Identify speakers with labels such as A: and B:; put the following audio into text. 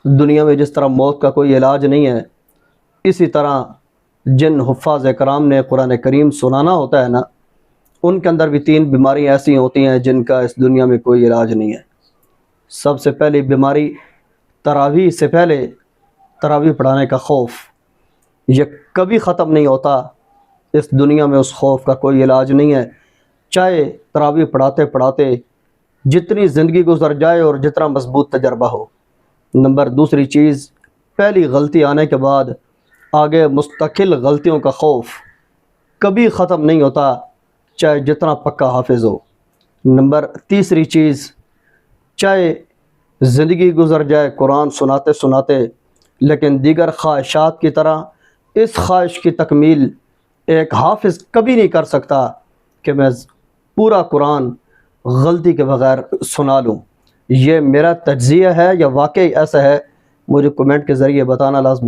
A: دنیا میں جس طرح موت کا کوئی علاج نہیں ہے، اسی طرح جن حفاظ کرام نے قرآن کریم سنانا ہوتا ہے نا، ان کے اندر بھی 3 بیماریاں ایسی ہوتی ہیں جن کا اس دنیا میں کوئی علاج نہیں ہے۔ سب سے پہلی بیماری تراویح سے پہلے تراویح پڑھانے کا خوف، یہ کبھی ختم نہیں ہوتا۔ اس دنیا میں اس خوف کا کوئی علاج نہیں ہے، چاہے تراویح پڑھاتے پڑھاتے جتنی زندگی گزر جائے اور جتنا مضبوط تجربہ ہو۔ دوسری چیز، پہلی غلطی آنے کے بعد آگے مستقل غلطیوں کا خوف کبھی ختم نہیں ہوتا، چاہے جتنا پکا حافظ ہو۔ تیسری چیز، چاہے زندگی گزر جائے قرآن سناتے سناتے، لیکن دیگر خواہشات کی طرح اس خواہش کی تکمیل ایک حافظ کبھی نہیں کر سکتا کہ میں پورا قرآن غلطی کے بغیر سنا لوں۔ یہ میرا تجزیہ ہے یا واقعی ایسا ہے، مجھے کمنٹ کے ذریعے بتانا لازمی۔